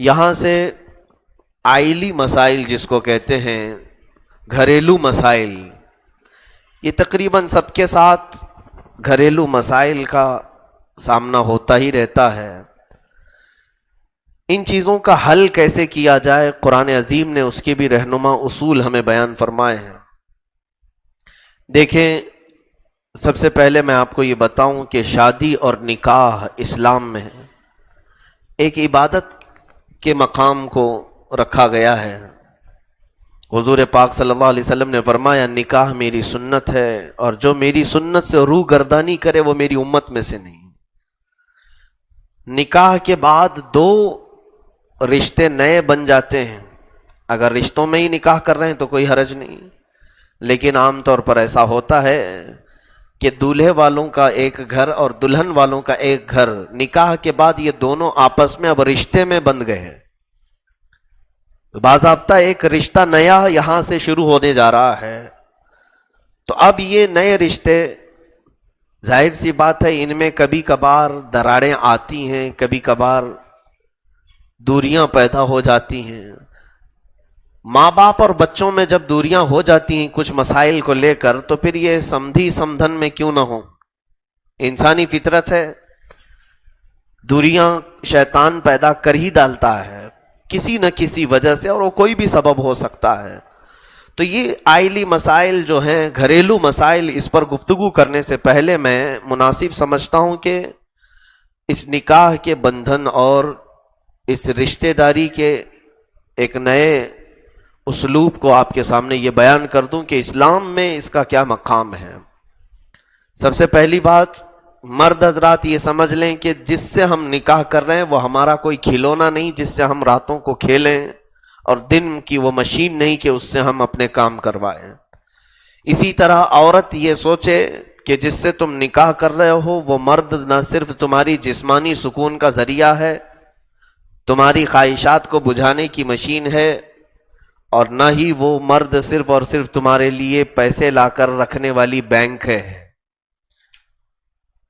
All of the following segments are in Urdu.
یہاں سے آئلی مسائل جس کو کہتے ہیں، گھریلو مسائل، یہ تقریباً سب کے ساتھ گھریلو مسائل کا سامنا ہوتا ہی رہتا ہے۔ ان چیزوں کا حل کیسے کیا جائے، قرآن عظیم نے اس کے بھی رہنما اصول ہمیں بیان فرمائے ہیں۔ دیکھیں، سب سے پہلے میں آپ کو یہ بتاؤں کہ شادی اور نکاح اسلام میں ایک عبادت کے مقام کو رکھا گیا ہے۔ حضور پاک صلی اللہ علیہ وسلم نے فرمایا، نکاح میری سنت ہے، اور جو میری سنت سے روح گردانی کرے وہ میری امت میں سے نہیں۔ نکاح کے بعد دو رشتے نئے بن جاتے ہیں۔ اگر رشتوں میں ہی نکاح کر رہے ہیں تو کوئی حرج نہیں، لیکن عام طور پر ایسا ہوتا ہے کہ دولہے والوں کا ایک گھر اور دلہن والوں کا ایک گھر، نکاح کے بعد یہ دونوں آپس میں اب رشتے میں بند گئے ہیں۔ باضابطہ ایک رشتہ نیا یہاں سے شروع ہونے جا رہا ہے، تو اب یہ نئے رشتے، ظاہر سی بات ہے ان میں کبھی کبھار دراڑیں آتی ہیں، کبھی کبھار دوریاں پیدا ہو جاتی ہیں۔ ماں باپ اور بچوں میں جب دوریاں ہو جاتی ہیں کچھ مسائل کو لے کر، تو پھر یہ سمدھی سمدھن میں کیوں نہ ہو، انسانی فطرت ہے، دوریاں شیطان پیدا کر ہی ڈالتا ہے کسی نہ کسی وجہ سے، اور وہ کوئی بھی سبب ہو سکتا ہے۔ تو یہ آئلی مسائل جو ہیں، گھریلو مسائل، اس پر گفتگو کرنے سے پہلے میں مناسب سمجھتا ہوں کہ اس نکاح کے بندھن اور اس رشتہ داری کے ایک نئے اسلوب کو آپ کے سامنے یہ بیان کر دوں کہ اسلام میں اس کا کیا مقام ہے۔ سب سے پہلی بات، مرد حضرات یہ سمجھ لیں کہ جس سے ہم نکاح کر رہے ہیں وہ ہمارا کوئی کھلونا نہیں جس سے ہم راتوں کو کھیلیں، اور دن کی وہ مشین نہیں کہ اس سے ہم اپنے کام کروائیں۔ اسی طرح عورت یہ سوچے کہ جس سے تم نکاح کر رہے ہو وہ مرد نہ صرف تمہاری جسمانی سکون کا ذریعہ ہے، تمہاری خواہشات کو بجھانے کی مشین ہے، اور نہ ہی وہ مرد صرف اور صرف تمہارے لیے پیسے لا کر رکھنے والی بینک ہے۔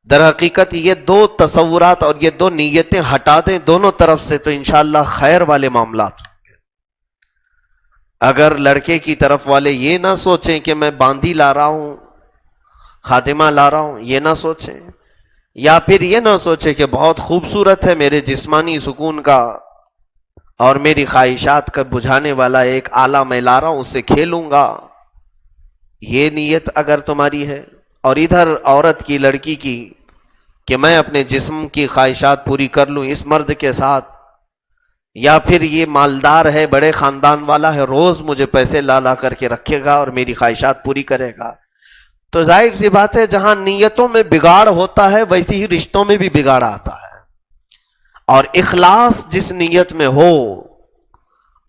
در حقیقت یہ دو تصورات اور یہ دو نیتیں ہٹا دیں دونوں طرف سے تو انشاءاللہ خیر والے معاملات ہوں گے۔ اگر لڑکے کی طرف والے یہ نہ سوچیں کہ میں باندھی لا رہا ہوں، خادمہ لا رہا ہوں، یہ نہ سوچیں، یا پھر یہ نہ سوچیں کہ بہت خوبصورت ہے میرے جسمانی سکون کا اور میری خواہشات کا بجھانے والا ایک آلہ میں لا رہا ہوں، اس سے کھیلوں گا، یہ نیت اگر تمہاری ہے، اور ادھر عورت کی، لڑکی کی، کہ میں اپنے جسم کی خواہشات پوری کر لوں اس مرد کے ساتھ، یا پھر یہ مالدار ہے، بڑے خاندان والا ہے، روز مجھے پیسے لا لا کر کے رکھے گا اور میری خواہشات پوری کرے گا، تو ظاہر سی بات ہے جہاں نیتوں میں بگاڑ ہوتا ہے ویسے ہی رشتوں میں بھی بگاڑ آتا ہے۔ اور اخلاص جس نیت میں ہو،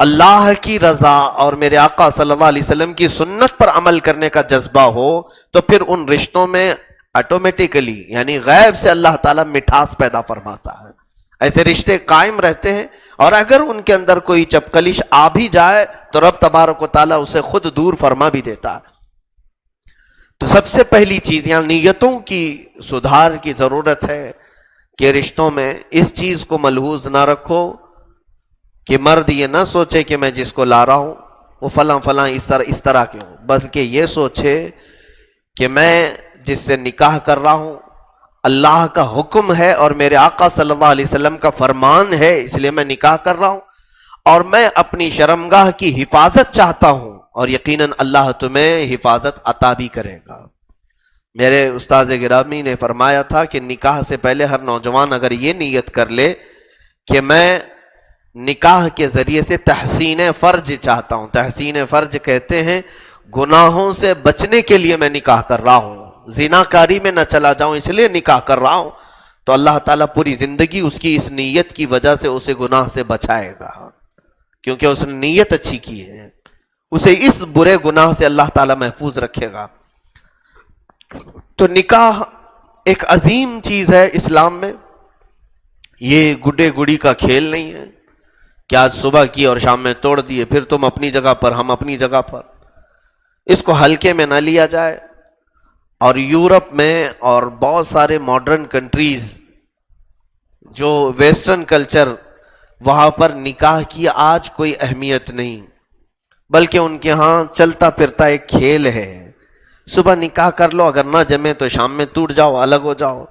اللہ کی رضا اور میرے آقا صلی اللہ علیہ وسلم کی سنت پر عمل کرنے کا جذبہ ہو، تو پھر ان رشتوں میں آٹومیٹیکلی یعنی غیب سے اللہ تعالیٰ مٹھاس پیدا فرماتا ہے، ایسے رشتے قائم رہتے ہیں، اور اگر ان کے اندر کوئی چپکلش آ بھی جائے تو رب تبارک و تعالیٰ اسے خود دور فرما بھی دیتا ہے۔ تو سب سے پہلی چیز یہاں نیتوں کی سدھار کی ضرورت ہے کہ رشتوں میں اس چیز کو ملحوظ نہ رکھو کہ مرد یہ نہ سوچے کہ میں جس کو لا رہا ہوں وہ فلاں فلاں اس طرح کے ہوں، بلکہ یہ سوچے کہ میں جس سے نکاح کر رہا ہوں اللہ کا حکم ہے اور میرے آقا صلی اللہ علیہ وسلم کا فرمان ہے، اس لیے میں نکاح کر رہا ہوں، اور میں اپنی شرمگاہ کی حفاظت چاہتا ہوں، اور یقیناً اللہ تمہیں حفاظت عطا بھی کرے گا۔ میرے استاد گرامی نے فرمایا تھا کہ نکاح سے پہلے ہر نوجوان اگر یہ نیت کر لے کہ میں نکاح کے ذریعے سے تحسین فرج چاہتا ہوں، تحسین فرج کہتے ہیں گناہوں سے بچنے کے لیے میں نکاح کر رہا ہوں، زناکاری میں نہ چلا جاؤں اس لیے نکاح کر رہا ہوں، تو اللہ تعالیٰ پوری زندگی اس کی اس نیت کی وجہ سے اسے گناہ سے بچائے گا، کیونکہ اس نے نیت اچھی کی ہے، اسے اس برے گناہ سے اللہ تعالیٰ محفوظ رکھے گا۔ تو نکاح ایک عظیم چیز ہے اسلام میں، یہ گڈے گڑی کا کھیل نہیں ہے کہ آج صبح کی اور شام میں توڑ دیے، پھر تم اپنی جگہ پر ہم اپنی جگہ پر، اس کو ہلکے میں نہ لیا جائے۔ اور یورپ میں اور بہت سارے ماڈرن کنٹریز جو ویسٹرن کلچر وہاں پر نکاح کی آج کوئی اہمیت نہیں، بلکہ ان کے ہاں چلتا پھرتا ایک کھیل ہے، صبح نکاح کر لو، اگر نہ جمے تو شام میں ٹوٹ جاؤ، الگ ہو جاؤ۔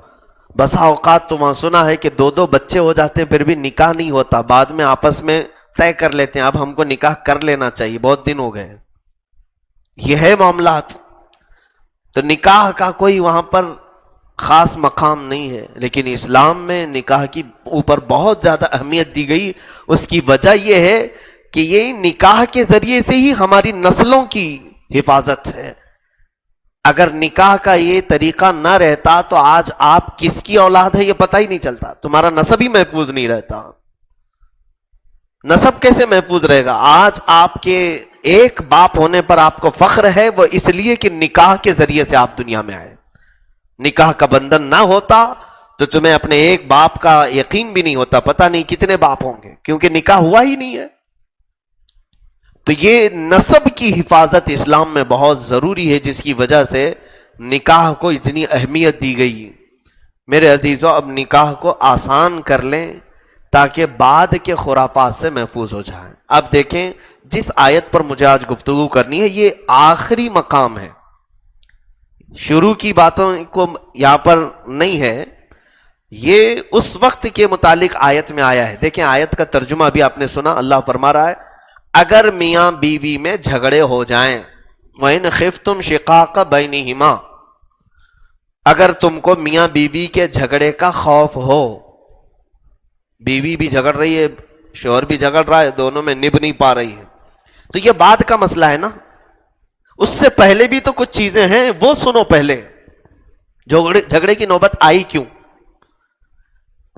بسا اوقات تو وہاں سنا ہے کہ 2 بچے ہو جاتے ہیں پھر بھی نکاح نہیں ہوتا، بعد میں آپس میں طے کر لیتے ہیں اب ہم کو نکاح کر لینا چاہیے، بہت دن ہو گئے۔ یہ ہے معاملات۔ تو نکاح کا کوئی وہاں پر خاص مقام نہیں ہے، لیکن اسلام میں نکاح کی اوپر بہت زیادہ اہمیت دی گئی۔ اس کی وجہ یہ ہے کہ یہ نکاح کے ذریعے سے ہی ہماری نسلوں کی حفاظت ہے۔ اگر نکاح کا یہ طریقہ نہ رہتا تو آج آپ کس کی اولاد ہے یہ پتہ ہی نہیں چلتا، تمہارا نسب ہی محفوظ نہیں رہتا۔ نسب کیسے محفوظ رہے گا؟ آج آپ کے ایک باپ ہونے پر آپ کو فخر ہے، وہ اس لیے کہ نکاح کے ذریعے سے آپ دنیا میں آئے۔ نکاح کا بندھن نہ ہوتا تو تمہیں اپنے ایک باپ کا یقین بھی نہیں ہوتا، پتہ نہیں کتنے باپ ہوں گے، کیونکہ نکاح ہوا ہی نہیں ہے۔ تو یہ نسب کی حفاظت اسلام میں بہت ضروری ہے، جس کی وجہ سے نکاح کو اتنی اہمیت دی گئی۔ میرے عزیزو، اب نکاح کو آسان کر لیں تاکہ بعد کے خرافات سے محفوظ ہو جائیں۔ اب دیکھیں، جس آیت پر مجھے آج گفتگو کرنی ہے یہ آخری مقام ہے، شروع کی باتوں کو یہاں پر نہیں ہے، یہ اس وقت کے متعلق آیت میں آیا ہے۔ دیکھیں آیت کا ترجمہ بھی آپ نے سنا، اللہ فرما رہا ہے اگر میاں بیوی میں جھگڑے ہو جائیں، وَإِنْ خِفْتُمْ شِقَاقَ بَيْنِهِمَا، اگر تم کو میاں بیوی کے جھگڑے کا خوف ہو، بیوی بھی جھگڑ رہی ہے، شوہر بھی جھگڑ رہا ہے، دونوں میں نبھ نہیں پا رہی ہے، تو یہ بعد کا مسئلہ ہے نا، اس سے پہلے بھی تو کچھ چیزیں ہیں، وہ سنو پہلے جھگڑے کی نوبت آئی کیوں،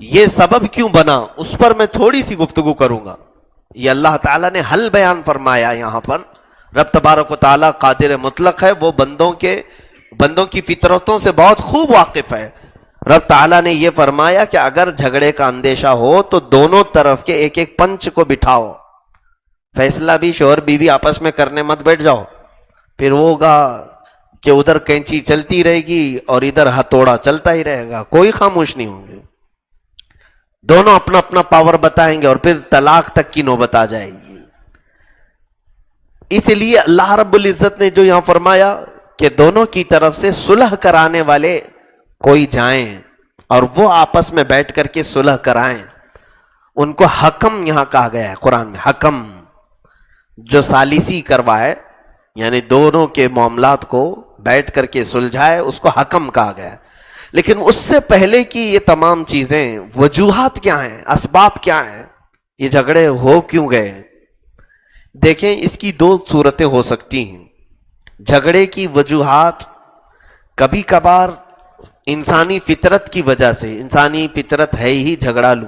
یہ سبب کیوں بنا، اس پر میں تھوڑی سی گفتگو کروں گا۔ یہ اللہ تعالیٰ نے حل بیان فرمایا یہاں پر۔ رب تبارک و تعالیٰ قادر مطلق ہے، وہ بندوں کی فطرتوں سے بہت خوب واقف ہے۔ رب تعالیٰ نے یہ فرمایا کہ اگر جھگڑے کا اندیشہ ہو تو دونوں طرف کے ایک ایک پنچ کو بٹھاؤ، فیصلہ بھی شوہر بیوی آپس میں کرنے مت بیٹھ جاؤ، پھر وہ ہوگا کہ ادھر کینچی چلتی رہے گی اور ادھر ہتھوڑا چلتا ہی رہے گا، کوئی خاموش نہیں ہوں گے، دونوں اپنا اپنا پاور بتائیں گے اور پھر طلاق تک کی نوبت آ جائے گی۔ اس لیے اللہ رب العزت نے جو یہاں فرمایا کہ دونوں کی طرف سے صلح کرانے والے کوئی جائیں اور وہ آپس میں بیٹھ کر کے صلح کرائیں، ان کو حکم یہاں کہا گیا ہے قرآن میں۔ حکم جو ثالثی کروائے، یعنی دونوں کے معاملات کو بیٹھ کر کے سلجھائے، اس کو حکم کہا گیا ہے۔ لیکن اس سے پہلے کی یہ تمام چیزیں، وجوہات کیا ہیں، اسباب کیا ہیں، یہ جھگڑے ہو کیوں گئے؟ دیکھیں اس کی 2 صورتیں ہو سکتی ہیں۔ جھگڑے کی وجوہات کبھی کبھار انسانی فطرت کی وجہ سے، انسانی فطرت ہے ہی جھگڑالو،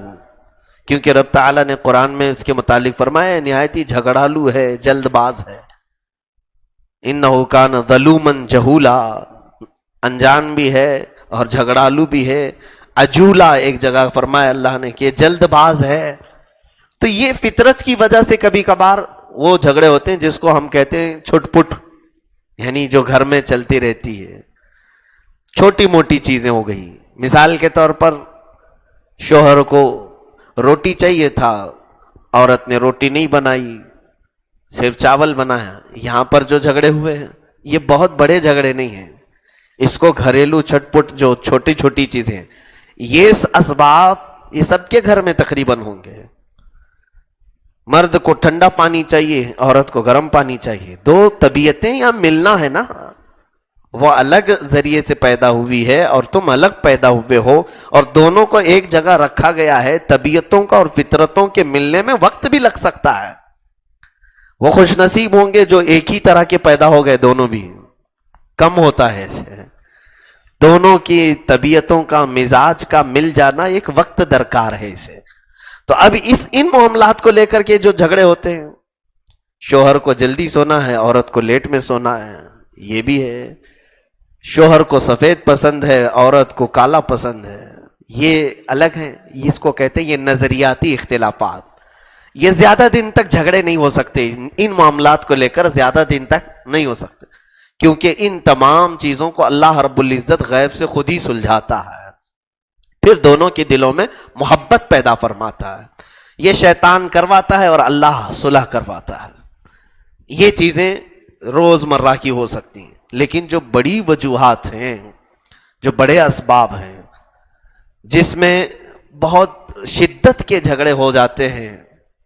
کیونکہ رب تعالیٰ نے قرآن میں اس کے متعلق فرمایا نہایت ہی جھگڑالو ہے، جلد باز ہے، انہ کان ظلوما جہولا، انجان بھی ہے اور جھگڑالو بھی ہے، عجولا ایک جگہ فرمایا اللہ نے کہ جلد باز ہے۔ تو یہ فطرت کی وجہ سے کبھی کبھار وہ جھگڑے ہوتے ہیں جس کو ہم کہتے ہیں چھٹ پٹ، یعنی جو گھر میں چلتی رہتی ہے، چھوٹی موٹی چیزیں ہو گئی۔ مثال کے طور پر شوہر کو روٹی چاہیے تھا، عورت نے روٹی نہیں بنائی، صرف چاول بنایا، یہاں پر جو جھگڑے ہوئے ہیں یہ بہت بڑے جھگڑے نہیں ہیں، اس کو گھریلو چھٹ پٹ جو چھوٹی چھوٹی چیزیں، یہ اسباب یہ سب کے گھر میں تقریباً ہوں گے۔ مرد کو ٹھنڈا پانی چاہیے، عورت کو گرم پانی چاہیے، 2 طبیعتیں یا ملنا ہے نا، وہ الگ ذریعے سے پیدا ہوئی ہے اور تم الگ پیدا ہوئے ہو، اور دونوں کو ایک جگہ رکھا گیا ہے۔ طبیعتوں کا اور فطرتوں کے ملنے میں وقت بھی لگ سکتا ہے، وہ خوش نصیب ہوں گے جو ایک ہی طرح کے پیدا ہو گئے، دونوں بھی کم ہوتا ہے اسے۔ دونوں کی طبیعتوں کا، مزاج کا مل جانا ایک وقت درکار ہے اسے۔ تو اب ان معاملات کو لے کر کے جو جھگڑے ہوتے ہیں، شوہر کو جلدی سونا ہے، عورت کو لیٹ میں سونا ہے، یہ بھی ہے۔ شوہر کو سفید پسند ہے، عورت کو کالا پسند ہے، یہ الگ ہیں، اس کو کہتے ہیں یہ نظریاتی اختلافات۔ یہ زیادہ دن تک جھگڑے نہیں ہو سکتے، ان معاملات کو لے کر زیادہ دن تک نہیں ہو سکتے، کیونکہ ان تمام چیزوں کو اللہ رب العزت غیب سے خود ہی سلجھاتا ہے، پھر دونوں کے دلوں میں محبت پیدا فرماتا ہے۔ یہ شیطان کرواتا ہے اور اللہ صلح کرواتا ہے. یہ چیزیں روزمرہ کی ہو سکتی ہیں، لیکن جو بڑی وجوہات ہیں، جو بڑے اسباب ہیں، جس میں بہت شدت کے جھگڑے ہو جاتے ہیں،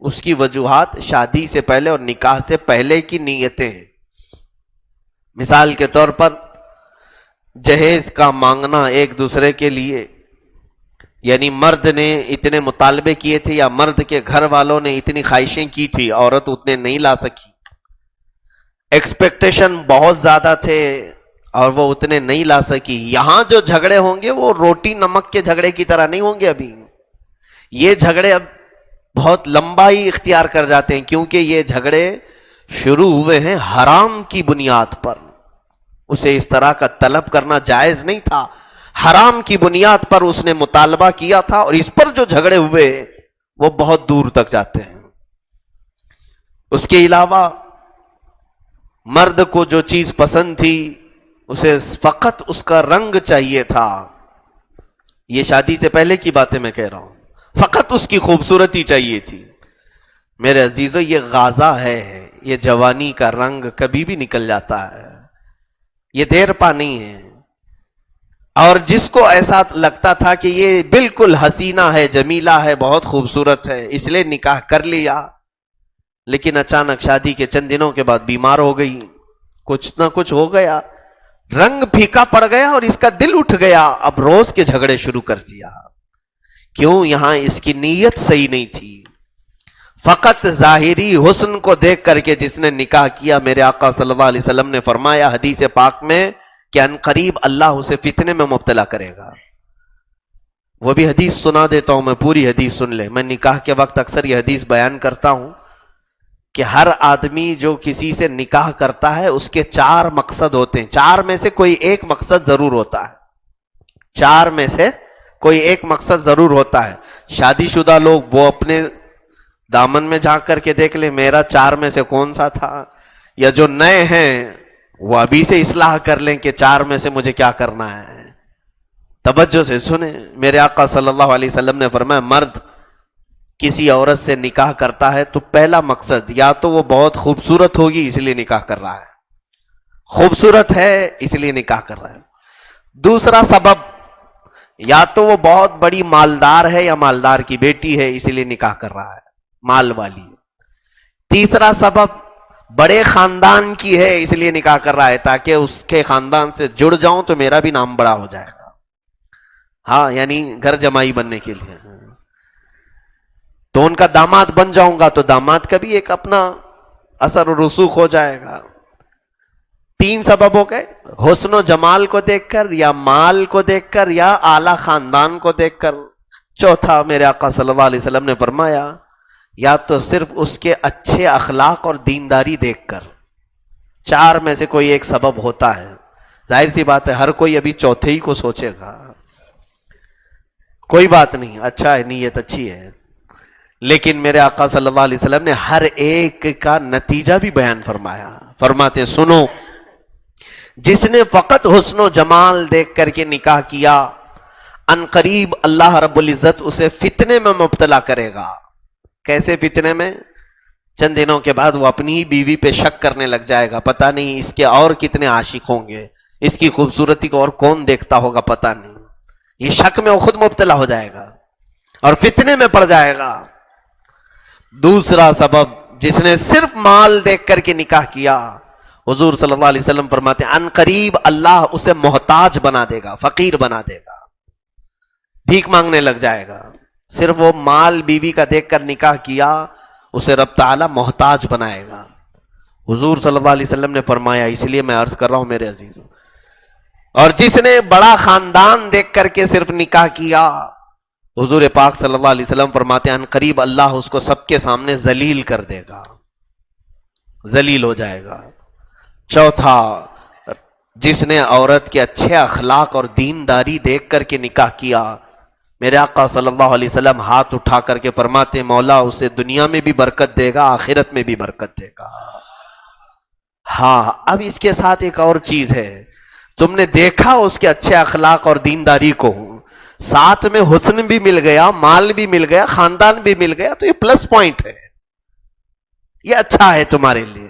اس کی وجوہات شادی سے پہلے اور نکاح سے پہلے کی نیتیں ہیں. مثال کے طور پر جہیز کا مانگنا ایک دوسرے کے لیے، یعنی مرد نے اتنے مطالبے کیے تھے یا مرد کے گھر والوں نے اتنی خواہشیں کی تھی، عورت اتنے نہیں لا سکی، ایکسپیکٹیشن بہت زیادہ تھے اور وہ اتنے نہیں لا سکی. یہاں جو جھگڑے ہوں گے وہ روٹی نمک کے جھگڑے کی طرح نہیں ہوں گے. ابھی یہ جھگڑے اب بہت لمبائی اختیار کر جاتے ہیں، کیونکہ یہ جھگڑے شروع ہوئے ہیں حرام کی بنیاد پر. اسے اس طرح کا طلب کرنا جائز نہیں تھا، حرام کی بنیاد پر اس نے مطالبہ کیا تھا، اور اس پر جو جھگڑے ہوئے وہ بہت دور تک جاتے ہیں. اس کے علاوہ مرد کو جو چیز پسند تھی اسے فقط اس کا رنگ چاہیے تھا. یہ شادی سے پہلے کی باتیں میں کہہ رہا ہوں. فقط اس کی خوبصورتی چاہیے تھی. میرے عزیزو، یہ غازہ ہے، یہ جوانی کا رنگ کبھی بھی نکل جاتا ہے، یہ دیر پا نہیں ہے. اور جس کو ایسا لگتا تھا کہ یہ بالکل حسینہ ہے، جمیلہ ہے، بہت خوبصورت ہے، اس لیے نکاح کر لیا، لیکن اچانک شادی کے چند دنوں کے بعد بیمار ہو گئی، کچھ نہ کچھ ہو گیا، رنگ پھیکا پڑ گیا اور اس کا دل اٹھ گیا. اب روز کے جھگڑے شروع کر دیا. کیوں؟ یہاں اس کی نیت صحیح نہیں تھی. فقط ظاہری حسن کو دیکھ کر کے جس نے نکاح کیا، میرے آقا صلی اللہ علیہ وسلم نے فرمایا حدیث پاک میں کہ ان قریب اللہ اسے فتنے میں مبتلا کرے گا. وہ بھی حدیث سنا دیتا ہوں میں، پوری حدیث سن لے. میں نکاح کے وقت اکثر یہ حدیث بیان کرتا ہوں کہ ہر آدمی جو کسی سے نکاح کرتا ہے اس کے 4 مقصد ہوتے ہیں. 4 میں سے کوئی ایک مقصد ضرور ہوتا ہے. 4 میں سے کوئی ایک مقصد ضرور ہوتا ہے. شادی شدہ لوگ وہ اپنے دامن میں جھانک کر کے دیکھ لیں میرا 4 میں سے کون سا تھا، یا جو نئے ہیں وہ ابھی سے اصلاح کر لیں کہ 4 میں سے مجھے کیا کرنا ہے. توجہ سے سنیں، میرے آقا صلی اللہ علیہ وسلم نے فرمایا مرد کسی عورت سے نکاح کرتا ہے تو پہلا مقصد یا تو وہ بہت خوبصورت ہوگی اس لیے نکاح کر رہا ہے، خوبصورت ہے اس لیے نکاح کر رہا ہے. دوسرا سبب یا تو وہ بہت بڑی مالدار ہے یا مالدار کی بیٹی ہے اس لیے نکاح کر رہا ہے، مال والی. تیسرا سبب بڑے خاندان کی ہے اس لیے نکاح کر رہا ہے تاکہ اس کے خاندان سے جڑ جاؤں تو میرا بھی نام بڑا ہو جائے گا. ہاں، یعنی گھر جمائی بننے کے لیے. تو ان کا داماد بن جاؤں گا تو داماد کا بھی ایک اپنا اثر و رسوخ ہو جائے گا. 3 سبب ہو گئے، حسن و جمال کو دیکھ کر، یا مال کو دیکھ کر، یا اعلی خاندان کو دیکھ کر. چوتھا میرے آقا صلی اللہ علیہ وسلم نے فرمایا یا تو صرف اس کے اچھے اخلاق اور دینداری دیکھ کر. 4 میں سے کوئی ایک سبب ہوتا ہے. ظاہر سی بات ہے ہر کوئی ابھی چوتھے ہی کو سوچے گا. کوئی بات نہیں، اچھا ہے، نیت اچھی ہے، لیکن میرے آقا صلی اللہ علیہ وسلم نے ہر ایک کا نتیجہ بھی بیان فرمایا. فرماتے سنو، جس نے فقط حسن و جمال دیکھ کر کے نکاح کیا ان قریب اللہ رب العزت اسے فتنے میں مبتلا کرے گا. کیسے فتنے میں؟ چند دنوں کے بعد وہ اپنی ہی بیوی پہ شک کرنے لگ جائے گا، پتہ نہیں اس کے اور کتنے عاشق ہوں گے، اس کی خوبصورتی کو اور کون دیکھتا ہوگا پتہ نہیں. یہ شک میں وہ خود مبتلا ہو جائے گا اور فتنے میں پڑ جائے گا. دوسرا سبب، جس نے صرف مال دیکھ کر کے نکاح کیا، حضور صلی اللہ علیہ وسلم فرماتے ہیں ان قریب اللہ اسے محتاج بنا دے گا، فقیر بنا دے گا، بھیک مانگنے لگ جائے گا. صرف وہ مال بیوی کا دیکھ کر نکاح کیا، اسے رب تعالی محتاج بنائے گا. حضور صلی اللہ علیہ وسلم نے فرمایا، اس لیے میں عرض کر رہا ہوں میرے عزیزوں. اور جس نے بڑا خاندان دیکھ کر کے صرف نکاح کیا، حضور پاک صلی اللہ علیہ وسلم فرماتے ہیں ان قریب اللہ اس کو سب کے سامنے ذلیل کر دے گا، ذلیل ہو جائے گا. چوتھا، جس نے عورت کے اچھے اخلاق اور دینداری دیکھ کر کے نکاح کیا، میرے آقا صلی اللہ علیہ وسلم ہاتھ اٹھا کر کے فرماتے مولا اسے دنیا میں بھی برکت دے گا، آخرت میں بھی برکت دے گا. ہاں، اب اس کے ساتھ ایک اور چیز ہے، تم نے دیکھا اس کے اچھے اخلاق اور دینداری کو، ساتھ میں حسن بھی مل گیا، مال بھی مل گیا، خاندان بھی مل گیا، تو یہ پلس پوائنٹ ہے، یہ اچھا ہے تمہارے لیے.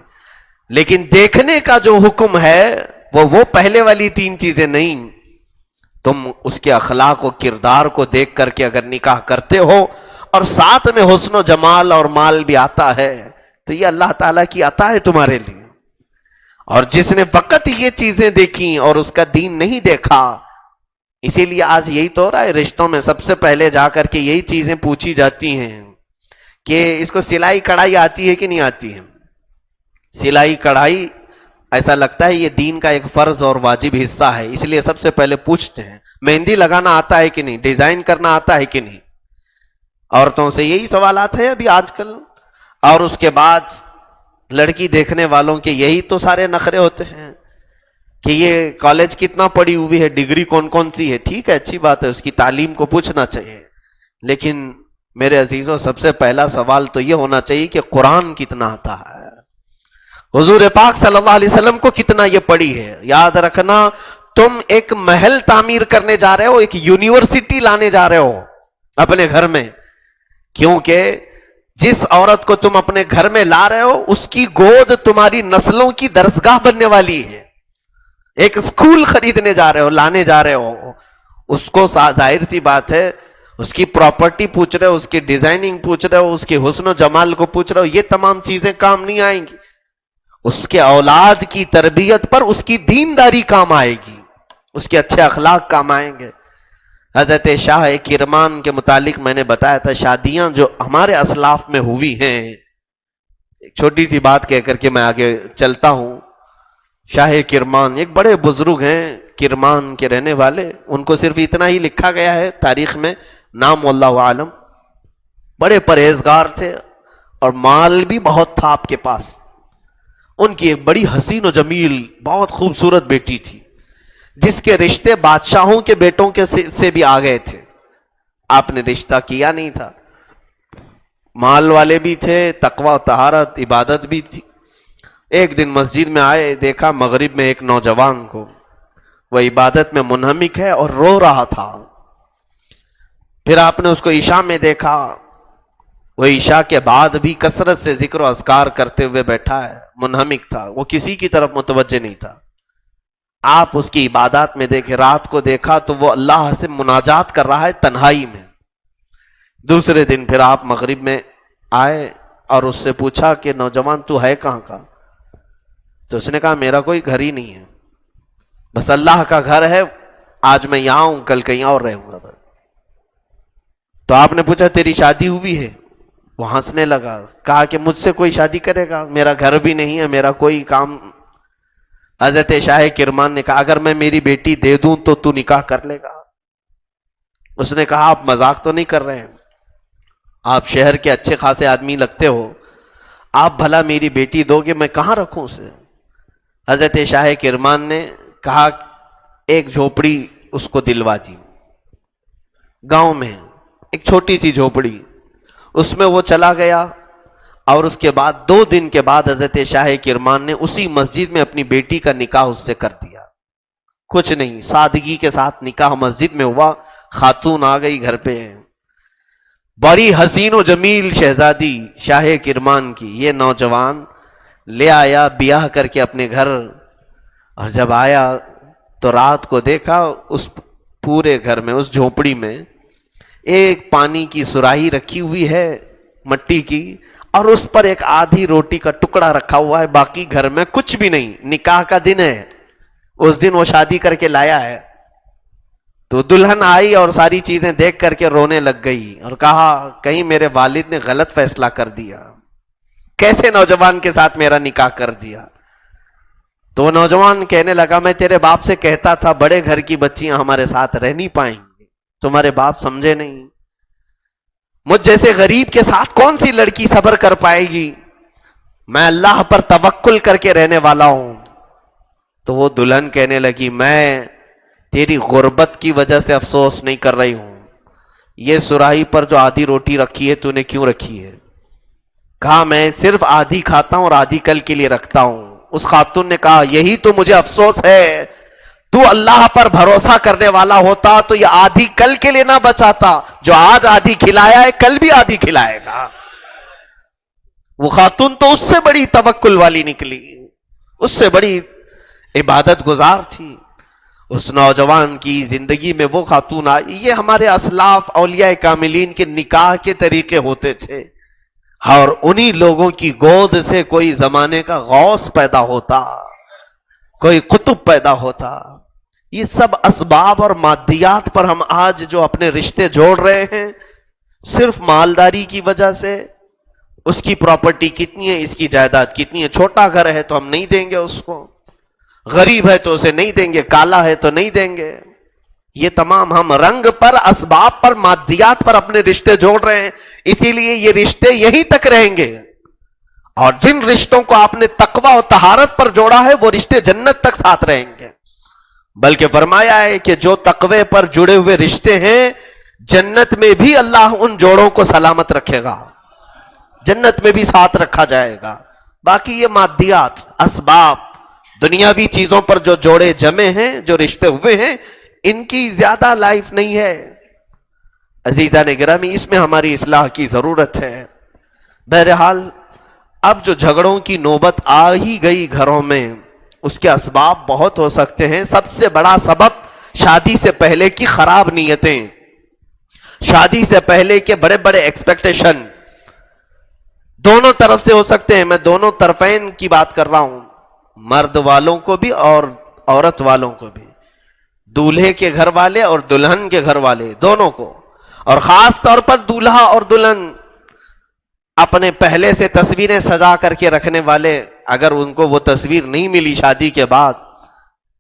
لیکن دیکھنے کا جو حکم ہے وہ پہلے والی 3 چیزیں نہیں. تم اس کے اخلاق و کردار کو دیکھ کر کے اگر نکاح کرتے ہو اور ساتھ میں حسن و جمال اور مال بھی آتا ہے تو یہ اللہ تعالیٰ کی عطا ہے تمہارے لیے. اور جس نے فقط یہ چیزیں دیکھی اور اس کا دین نہیں دیکھا، اسی لیے آج یہی تو ہو رہا ہے، رشتوں میں سب سے پہلے جا کر کے یہی چیزیں پوچھی جاتی ہیں کہ اس کو سلائی کڑھائی آتی ہے کہ نہیں آتی ہے. سلائی کڑھائی ایسا لگتا ہے یہ دین کا ایک فرض اور واجب حصہ ہے، اس لیے سب سے پہلے پوچھتے ہیں مہندی لگانا آتا ہے کہ نہیں، ڈیزائن کرنا آتا ہے کہ نہیں. عورتوں سے یہی سوالات ہیں ابھی آج کل. اور اس کے بعد لڑکی دیکھنے والوں کے یہی تو سارے نخرے ہوتے ہیں کہ یہ کالج کتنا پڑھی ہوئی ہے، ڈگری کون کون سی ہے. ٹھیک ہے، اچھی بات ہے، اس کی تعلیم کو پوچھنا چاہیے، لیکن میرے عزیزوں سب سے پہلا سوال تو یہ ہونا چاہیے کہ قرآن کتنا آتا ہے، حضور پاک صلی اللہ علیہ وسلم کو کتنا یہ پڑھی ہے. یاد رکھنا تم ایک محل تعمیر کرنے جا رہے ہو، ایک یونیورسٹی لانے جا رہے ہو اپنے گھر میں، کیونکہ جس عورت کو تم اپنے گھر میں لا رہے ہو اس کی گود تمہاری نسلوں کی درسگاہ بننے والی ہے. ایک اسکول خریدنے جا رہے ہو، لانے جا رہے ہو، اس کو ظاہر سی بات ہے اس کی پراپرٹی پوچھ رہے ہو، اس کی ڈیزائننگ پوچھ رہے ہو، اس کے حسن و جمال کو پوچھ رہے ہو، یہ تمام چیزیں کام نہیں آئیں گی. اس کے اولاد کی تربیت پر اس کی دینداری کام آئے گی، اس کے اچھے اخلاق کام آئیں گے. حضرت شاہ کرمان کے متعلق میں نے بتایا تھا، شادیاں جو ہمارے اسلاف میں ہوئی ہیں، ایک چھوٹی سی بات کہہ کر کے میں آگے چلتا ہوں. شاہ کرمان ایک بڑے بزرگ ہیں، کرمان کے رہنے والے، ان کو صرف اتنا ہی لکھا گیا ہے تاریخ میں، نام واللہ عالم. بڑے پرہیزگار تھے اور مال بھی بہت تھا آپ کے پاس. ان کی ایک بڑی حسین و جمیل بہت خوبصورت بیٹی تھی جس کے رشتے بادشاہوں کے بیٹوں کے سے بھی آ گئے تھے. آپ نے رشتہ کیا نہیں تھا، مال والے بھی تھے، تقوی و طہارت عبادت بھی تھی. ایک دن مسجد میں آئے، دیکھا مغرب میں ایک نوجوان کو، وہ عبادت میں منہمک ہے اور رو رہا تھا. پھر آپ نے اس کو عشاء میں دیکھا، وہ عشاء کے بعد بھی کثرت سے ذکر و اذکار کرتے ہوئے بیٹھا ہے، منہمک تھا، وہ کسی کی طرف متوجہ نہیں تھا. آپ اس کی عبادات میں دیکھے، رات کو دیکھا تو وہ اللہ سے مناجات کر رہا ہے تنہائی میں. دوسرے دن پھر آپ مغرب میں آئے اور اس سے پوچھا کہ نوجوان تو ہے کہاں کا؟ تو اس نے کہا میرا کوئی گھر ہی نہیں ہے، بس اللہ کا گھر ہے، آج میں یہاں ہوں، کل کہیں اور رہوں گا. تو آپ نے پوچھا تیری شادی ہوئی ہے؟ وہ ہنسنے لگا، کہا کہ مجھ سے کوئی شادی کرے گا، میرا گھر بھی نہیں ہے، میرا کوئی کام. حضرت شاہ کرمان نے کہا اگر میں میری بیٹی دے دوں تو نکاح کر لے گا؟ اس نے کہا آپ مذاق تو نہیں کر رہے ہیں، آپ شہر کے اچھے خاصے آدمی لگتے ہو، آپ بھلا میری بیٹی دو گے، میں کہاں رکھوں اسے؟ حضرت شاہ کرمان نے کہا ایک جھوپڑی اس کو دلوا دی، گاؤں میں ایک چھوٹی سی جھوپڑی، اس میں وہ چلا گیا. اور اس کے بعد 2 دن کے بعد حضرت شاہ کرمان نے اسی مسجد میں اپنی بیٹی کا نکاح اس سے کر دیا. کچھ نہیں، سادگی کے ساتھ نکاح مسجد میں ہوا، خاتون آ گئی گھر پہ، بڑی حسین و جمیل شہزادی شاہ کرمان کی. یہ نوجوان لے آیا بیاہ کر کے اپنے گھر، اور جب آیا تو رات کو دیکھا اس پورے گھر میں، اس جھونپڑی میں ایک پانی کی سراہی رکھی ہوئی ہے مٹی کی، اور اس پر ایک آدھی روٹی کا ٹکڑا رکھا ہوا ہے، باقی گھر میں کچھ بھی نہیں. نکاح کا دن ہے، اس دن وہ شادی کر کے لایا ہے. تو دلہن آئی اور ساری چیزیں دیکھ کر کے رونے لگ گئی اور کہا کہیں میرے والد نے غلط فیصلہ کر دیا، کیسے نوجوان کے ساتھ میرا نکاح کر دیا. تو وہ نوجوان کہنے لگا میں تیرے باپ سے کہتا تھا بڑے گھر کی بچیاں ہمارے ساتھ رہ نہیں پائیں گی، تمہارے باپ سمجھے نہیں. مجھ جیسے غریب کے ساتھ کون سی لڑکی صبر کر پائے گی، میں اللہ پر توکل کر کے رہنے والا ہوں. تو وہ دلہن کہنے لگی میں تیری غربت کی وجہ سے افسوس نہیں کر رہی ہوں، یہ سراہی پر جو آدھی روٹی رکھی ہے تو نے کیوں رکھی ہے؟ کہا میں صرف آدھی کھاتا ہوں اور آدھی کل کے لیے رکھتا ہوں. اس خاتون نے کہا یہی تو مجھے افسوس ہے، تو اللہ پر بھروسہ کرنے والا ہوتا تو یہ آدھی کل کے لیے نہ بچاتا، جو آج آدھی کھلایا ہے کل بھی آدھی کھلائے گا۔ وہ خاتون تو اس سے بڑی توکل والی نکلی، اس سے بڑی عبادت گزار تھی۔ اس نوجوان کی زندگی میں وہ خاتون آئی۔ یہ ہمارے اسلاف اولیاء کاملین کے نکاح کے طریقے ہوتے تھے، اور انہی لوگوں کی گود سے کوئی زمانے کا غوث پیدا ہوتا، کوئی قطب پیدا ہوتا۔ یہ سب اسباب اور مادیات پر ہم آج جو اپنے رشتے جوڑ رہے ہیں، صرف مالداری کی وجہ سے، اس کی پراپرٹی کتنی ہے، اس کی جائیداد کتنی ہے، چھوٹا گھر ہے تو ہم نہیں دیں گے اس کو، غریب ہے تو اسے نہیں دیں گے، کالا ہے تو نہیں دیں گے۔ یہ تمام ہم رنگ پر، اسباب پر، مادیات پر اپنے رشتے جوڑ رہے ہیں، اسی لیے یہ رشتے یہیں تک رہیں گے۔ اور جن رشتوں کو آپ نے تقوی و طہارت پر جوڑا ہے وہ رشتے جنت تک ساتھ رہیں گے۔ بلکہ فرمایا ہے کہ جو تقوی پر جڑے ہوئے رشتے ہیں، جنت میں بھی اللہ ان جوڑوں کو سلامت رکھے گا، جنت میں بھی ساتھ رکھا جائے گا۔ باقی یہ مادیات، اسباب، دنیاوی چیزوں پر جو جوڑے جمے ہیں، جو رشتے ہوئے ہیں، ان کی زیادہ لائف نہیں ہے۔ عزیزان گرامی، اس میں ہماری اصلاح کی ضرورت ہے۔ بہرحال اب جو جھگڑوں کی نوبت آ ہی گئی گھروں میں، اس کے اسباب بہت ہو سکتے ہیں۔ سب سے بڑا سبب شادی سے پہلے کی خراب نیتیں، شادی سے پہلے کے بڑے بڑے ایکسپیکٹیشن دونوں طرف سے ہو سکتے ہیں۔ میں دونوں طرفین کی بات کر رہا ہوں، مرد والوں کو بھی اور عورت والوں کو بھی، دولہے کے گھر والے اور دلہن کے گھر والے، دونوں کو۔ اور خاص طور پر دولہا اور دلہن اپنے پہلے سے تصویریں سجا کر کے رکھنے والے، اگر ان کو وہ تصویر نہیں ملی شادی کے بعد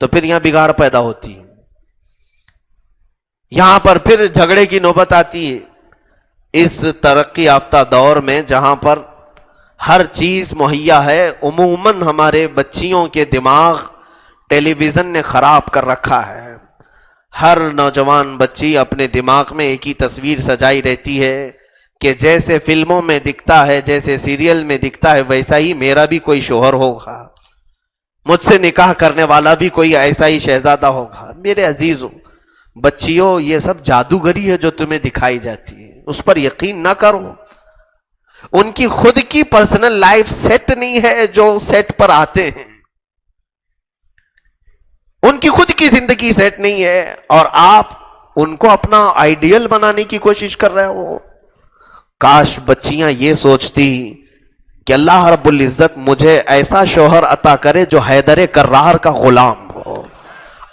تو پھر یہاں بگاڑ پیدا ہوتی ہے، یہاں پر پھر جھگڑے کی نوبت آتی ہے۔ اس ترقی یافتہ دور میں جہاں پر ہر چیز مہیا ہے، عموماً ہمارے بچیوں کے دماغ ٹیلی ویژن نے خراب کر رکھا ہے۔ ہر نوجوان بچی اپنے دماغ میں ایک ہی تصویر سجائی رہتی ہے کہ جیسے فلموں میں دکھتا ہے، جیسے سیریل میں دکھتا ہے، ویسا ہی میرا بھی کوئی شوہر ہوگا، مجھ سے نکاح کرنے والا بھی کوئی ایسا ہی شہزادہ ہوگا۔ میرے عزیزوں، بچیوں، یہ سب جادوگری ہے جو تمہیں دکھائی جاتی ہے، اس پر یقین نہ کرو۔ ان کی خود کی پرسنل لائف سیٹ نہیں ہے جو سیٹ پر آتے ہیں، ان کی خود کی زندگی سیٹ نہیں ہے، اور آپ ان کو اپنا آئیڈیل بنانے کی کوشش کر رہے ہو۔ کاش بچیاں یہ سوچتی کہ اللہ رب العزت مجھے ایسا شوہر عطا کرے جو حیدر کرار کا غلام ہو،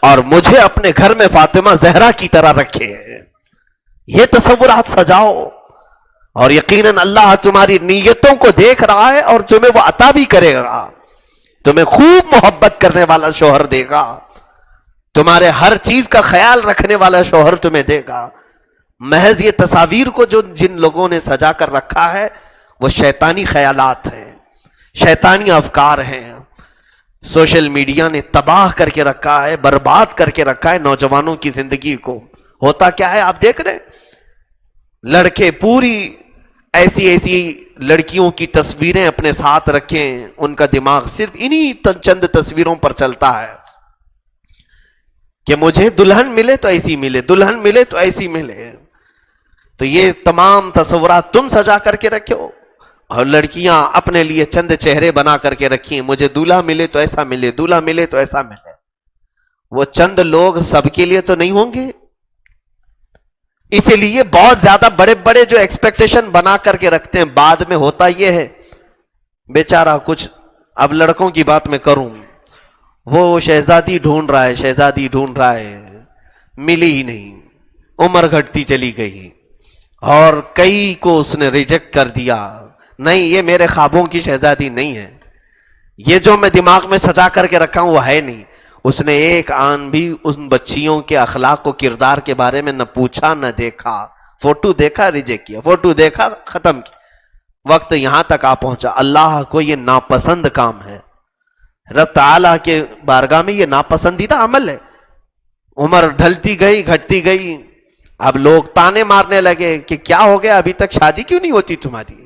اور مجھے اپنے گھر میں فاطمہ زہرا کی طرح رکھے۔ یہ تصورات سجاؤ، اور یقیناً اللہ تمہاری نیتوں کو دیکھ رہا ہے اور تمہیں وہ عطا بھی کرے گا۔ تمہیں خوب محبت کرنے والا شوہر دے گا، تمہارے ہر چیز کا خیال رکھنے والا شوہر تمہیں دے گا۔ محض یہ تصاویر کو جو جن لوگوں نے سجا کر رکھا ہے وہ شیطانی خیالات ہیں، شیطانی افکار ہیں۔ سوشل میڈیا نے تباہ کر کے رکھا ہے، برباد کر کے رکھا ہے نوجوانوں کی زندگی کو۔ ہوتا کیا ہے آپ دیکھ رہے ہیں، لڑکے پوری ایسی ایسی لڑکیوں کی تصویریں اپنے ساتھ رکھیں، ان کا دماغ صرف انہی چند تصویروں پر چلتا ہے کہ مجھے دلہن ملے تو ایسی ملے، دلہن ملے تو ایسی ملے۔ تو یہ تمام تصورات تم سجا کر کے رکھے ہو، اور لڑکیاں اپنے لیے چند چہرے بنا کر کے رکھی، مجھے دولہا ملے تو ایسا ملے، دولہا ملے تو ایسا ملے۔ وہ چند لوگ سب کے لیے تو نہیں ہوں گے، اسی لیے بہت زیادہ بڑے بڑے جو ایکسپیکٹیشن بنا کر کے رکھتے ہیں، بعد میں ہوتا یہ ہے بیچارہ کچھ، اب لڑکوں کی بات میں کروں، وہ شہزادی ڈھونڈ رہا ہے، شہزادی ڈھونڈ رہا ہے، ملی ہی نہیں، عمر گھٹتی چلی گئی، اور کئی کو اس نے ریجیکٹ کر دیا، نہیں یہ میرے خوابوں کی شہزادی نہیں ہے، یہ جو میں دماغ میں سجا کر کے رکھا ہوں وہ ہے نہیں۔ اس نے ایک آن بھی ان بچیوں کے اخلاق و کردار کے بارے میں نہ پوچھا نہ دیکھا، فوٹو دیکھا ریجیکٹ کیا، فوٹو دیکھا ختم کیا۔ وقت یہاں تک آ پہنچا، اللہ کو یہ ناپسند کام ہے، رب تعالیٰ کے بارگاہ میں یہ ناپسندیدہ عمل ہے۔ عمر ڈھلتی گئی، گھٹتی گئی، اب لوگ تانے مارنے لگے کہ کیا ہو گیا، ابھی تک شادی کیوں نہیں ہوتی تمہاری؟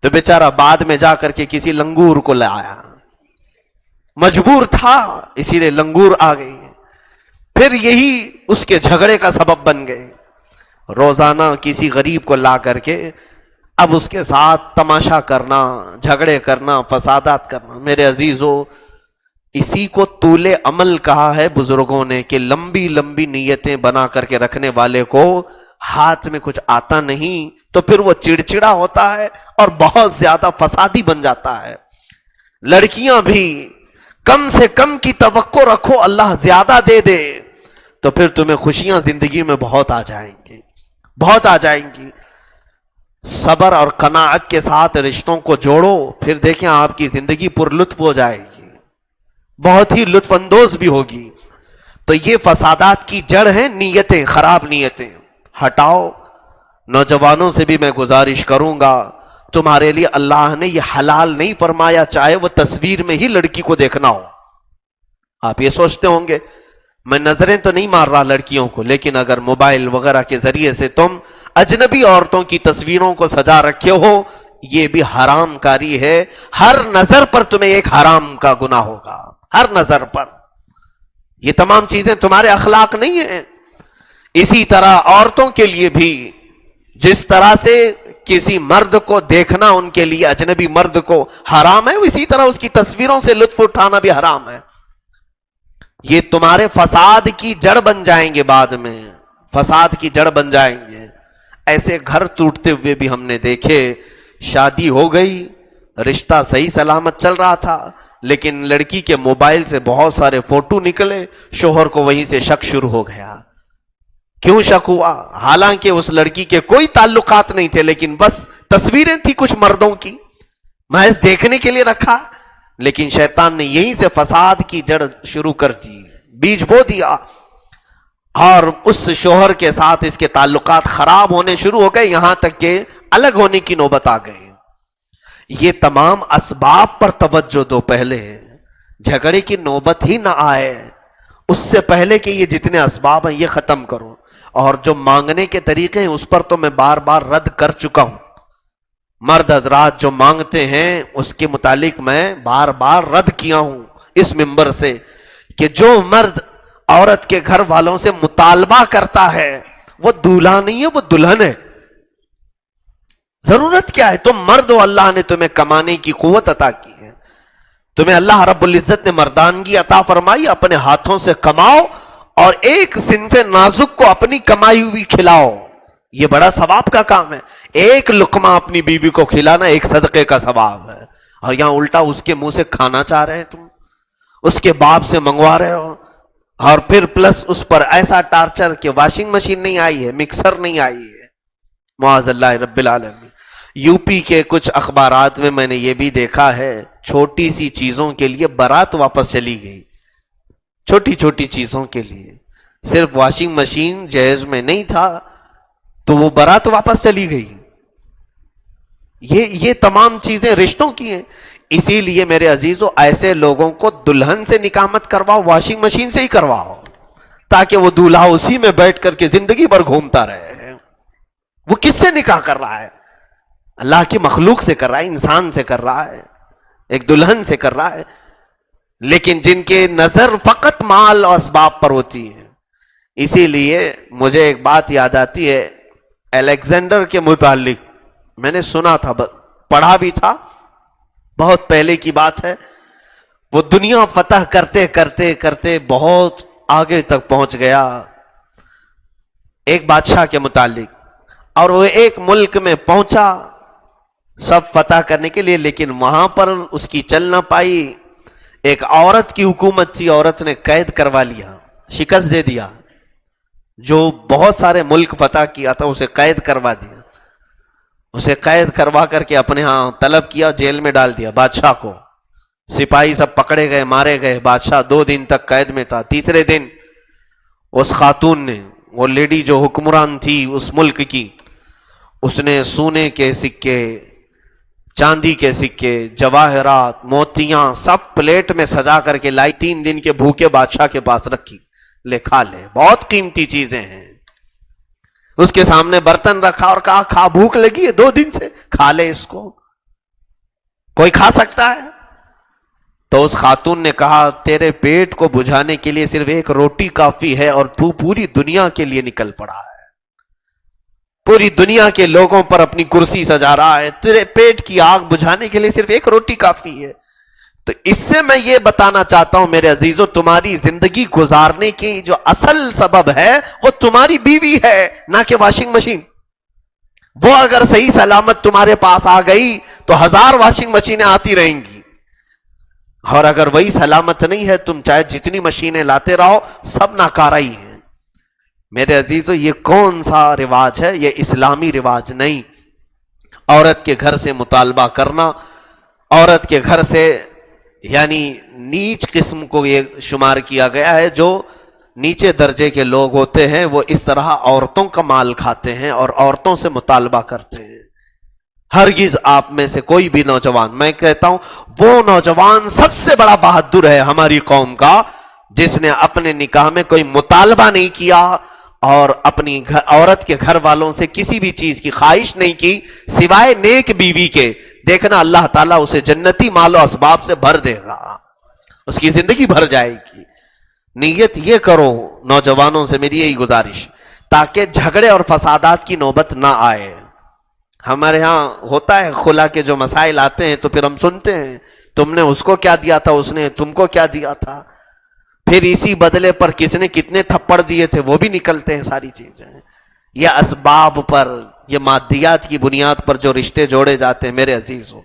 تو بیچارہ بعد میں جا کر کے کسی لنگور کو لایا، مجبور تھا اسی لیے لنگور آ گئی۔ پھر یہی اس کے جھگڑے کا سبب بن گئے. روزانہ کسی غریب کو لا کر کے اب اس کے ساتھ تماشا کرنا، جھگڑے کرنا، فسادات کرنا. میرے عزیزو، اسی کو طول عمل کہا ہے بزرگوں نے کہ لمبی لمبی نیتیں بنا کر کے رکھنے والے کو ہاتھ میں کچھ آتا نہیں تو پھر وہ چڑچڑا ہوتا ہے اور بہت زیادہ فسادی بن جاتا ہے. لڑکیاں بھی کم سے کم کی توقع رکھو، اللہ زیادہ دے دے تو پھر تمہیں خوشیاں زندگی میں بہت آ جائیں گی، بہت آ جائیں گی. صبر اور قناعت کے ساتھ رشتوں کو جوڑو، پھر دیکھیں آپ کی زندگی پر لطف ہو جائے گی، بہت ہی لطف اندوز بھی ہوگی. تو یہ فسادات کی جڑ ہیں نیتیں، خراب نیتیں. ہٹاؤ. نوجوانوں سے بھی میں گزارش کروں گا، تمہارے لیے اللہ نے یہ حلال نہیں فرمایا چاہے وہ تصویر میں ہی لڑکی کو دیکھنا ہو. آپ یہ سوچتے ہوں گے میں نظریں تو نہیں مار رہا لڑکیوں کو، لیکن اگر موبائل وغیرہ کے ذریعے سے تم اجنبی عورتوں کی تصویروں کو سجا رکھے ہو، یہ بھی حرام کاری ہے. ہر نظر پر تمہیں ایک حرام کا گناہ ہوگا، ہر نظر پر. یہ تمام چیزیں تمہارے اخلاق نہیں ہیں. اسی طرح عورتوں کے لیے بھی جس طرح سے کسی مرد کو دیکھنا ان کے لیے اجنبی مرد کو حرام ہے، اسی طرح اس کی تصویروں سے لطف اٹھانا بھی حرام ہے. یہ تمہارے فساد کی جڑ بن جائیں گے، بعد میں فساد کی جڑ بن جائیں گے. ایسے گھر ٹوٹتے ہوئے بھی ہم نے دیکھے. شادی ہو گئی، رشتہ صحیح سلامت چل رہا تھا، لیکن لڑکی کے موبائل سے بہت سارے فوٹو نکلے، شوہر کو وہیں سے شک شروع ہو گیا. کیوں شک ہوا؟ حالانکہ اس لڑکی کے کوئی تعلقات نہیں تھے، لیکن بس تصویریں تھی کچھ مردوں کی، محض دیکھنے کے لیے رکھا. لیکن شیطان نے یہیں سے فساد کی جڑ شروع کر دی، بیج بو دیا، اور اس شوہر کے ساتھ اس کے تعلقات خراب ہونے شروع ہو گئے، یہاں تک کہ الگ ہونے کی نوبت آ گئی. یہ تمام اسباب پر توجہ دو، پہلے جھگڑے کی نوبت ہی نہ آئے اس سے پہلے کہ یہ جتنے اسباب ہیں یہ ختم کرو. اور جو مانگنے کے طریقے ہیں اس پر تو میں بار بار رد کر چکا ہوں. مرد حضرات جو مانگتے ہیں اس کے متعلق میں بار بار رد کیا ہوں اس منبر سے کہ جو مرد عورت کے گھر والوں سے مطالبہ کرتا ہے وہ دولہا نہیں ہے، وہ دلہن ہے. ضرورت کیا ہے؟ تم مرد ہو، اللہ نے تمہیں کمانے کی قوت عطا کی ہے، تمہیں اللہ رب العزت نے مردانگی عطا فرمائی، اپنے ہاتھوں سے کماؤ اور ایک صنف نازک کو اپنی کمائی ہوئی کھلاؤ. یہ بڑا ثواب کا کام ہے. ایک لقمہ اپنی بیوی کو کھلانا ایک صدقے کا ثواب ہے، اور یہاں الٹا اس کے منہ سے کھانا چاہ رہے ہیں، تم اس کے باپ سے منگوا رہے ہو، اور پھر پلس اس پر ایسا ٹارچر کہ واشنگ مشین نہیں آئی ہے، مکسر نہیں آئی ہے. معاذ اللہ رب العالمین. یو پی کے کچھ اخبارات میں نے یہ بھی دیکھا ہے، چھوٹی سی چیزوں کے لیے بارات واپس چلی گئی، چھوٹی چھوٹی چیزوں کے لیے. صرف واشنگ مشین جہیز میں نہیں تھا تو وہ بارات واپس چلی گئی. یہ تمام چیزیں رشتوں کی ہیں. اسی لیے میرے عزیزو ایسے لوگوں کو دلہن سے نکاح مت کرواؤ، واشنگ مشین سے ہی کرواؤ، تاکہ وہ دولہا اسی میں بیٹھ کر کے زندگی بھر گھومتا رہے. وہ کس سے نکاح کر رہا ہے؟ اللہ کی مخلوق سے کر رہا ہے، انسان سے کر رہا ہے، ایک دلہن سے کر رہا ہے. لیکن جن کے نظر فقط مال اور اسباب پر ہوتی ہے. اسی لیے مجھے ایک بات یاد آتی ہے الیگزینڈر کے متعلق. میں نے سنا تھا، پڑھا بھی تھا، بہت پہلے کی بات ہے. وہ دنیا فتح کرتے کرتے کرتے بہت آگے تک پہنچ گیا ایک بادشاہ کے متعلق، اور وہ ایک ملک میں پہنچا سب فتح کرنے کے لیے، لیکن وہاں پر اس کی چل نہ پائی. ایک عورت کی حکومت تھی، عورت نے قید کروا لیا، شکست دے دیا. جو بہت سارے ملک فتح کیا تھا اسے قید کروا دیا، اسے قید کروا کر کے اپنے ہاں طلب کیا، جیل میں ڈال دیا بادشاہ کو. سپاہی سب پکڑے گئے، مارے گئے. بادشاہ 2 دن تک قید میں تھا. تیسرے دن اس خاتون نے، وہ لیڈی جو حکمران تھی اس ملک کی، اس نے سونے کے سکے، چاندی کے سکے، جواہرات، موتیاں سب پلیٹ میں سجا کر کے لائی. 3 دن کے بھوکے بادشاہ کے پاس رکھی، لے کھا لے، بہت قیمتی چیزیں ہیں. اس کے سامنے برتن رکھا اور کہا کھا، بھوک لگی ہے 2 دن سے، کھا لے اس کو. کوئی کھا سکتا ہے؟ تو اس خاتون نے کہا تیرے پیٹ کو بجھانے کے لیے صرف ایک روٹی کافی ہے اور تو پوری دنیا کے لیے نکل پڑا ہے، پوری دنیا کے لوگوں پر اپنی کرسی سجا رہا ہے، تیرے پیٹ کی آگ بجھانے کے لیے صرف ایک روٹی کافی ہے۔ تو اس سے میں یہ بتانا چاہتا ہوں میرے عزیزو، تمہاری زندگی گزارنے کی جو اصل سبب ہے وہ تمہاری بیوی ہے، نہ کہ واشنگ مشین۔ وہ اگر صحیح سلامت تمہارے پاس آ گئی تو 1000 واشنگ مشینیں آتی رہیں گی، اور اگر وہی سلامت نہیں ہے تم چاہے جتنی مشینیں لاتے رہو سب ناکارہ ہی ہیں۔ میرے عزیزو یہ کون سا رواج ہے؟ یہ اسلامی رواج نہیں۔ عورت کے گھر سے مطالبہ کرنا، عورت کے گھر سے یعنی نیچ قسم کو یہ شمار کیا گیا ہے، جو نیچے درجے کے لوگ ہوتے ہیں وہ اس طرح عورتوں کا مال کھاتے ہیں اور عورتوں سے مطالبہ کرتے ہیں۔ ہرگز آپ میں سے کوئی بھی نوجوان، میں کہتا ہوں وہ نوجوان سب سے بڑا بہادر ہے ہماری قوم کا جس نے اپنے نکاح میں کوئی مطالبہ نہیں کیا اور اپنی عورت کے گھر والوں سے کسی بھی چیز کی خواہش نہیں کی سوائے نیک بیوی کے۔ دیکھنا اللہ تعالیٰ اسے جنتی مال و اسباب سے بھر دے گا، اس کی زندگی بھر جائے گی۔ نیت یہ کرو نوجوانوں سے میری یہی گزارش، تاکہ جھگڑے اور فسادات کی نوبت نہ آئے۔ ہمارے ہاں ہوتا ہے خلا کے جو مسائل آتے ہیں تو پھر ہم سنتے ہیں تم نے اس کو کیا دیا تھا، اس نے تم کو کیا دیا تھا، پھر اسی بدلے پر کس نے کتنے تھپڑ دیے تھے وہ بھی نکلتے ہیں ساری چیزیں۔ یہ اسباب پر، یہ مادیات کی بنیاد پر جو رشتے جوڑے جاتے ہیں میرے عزیزو،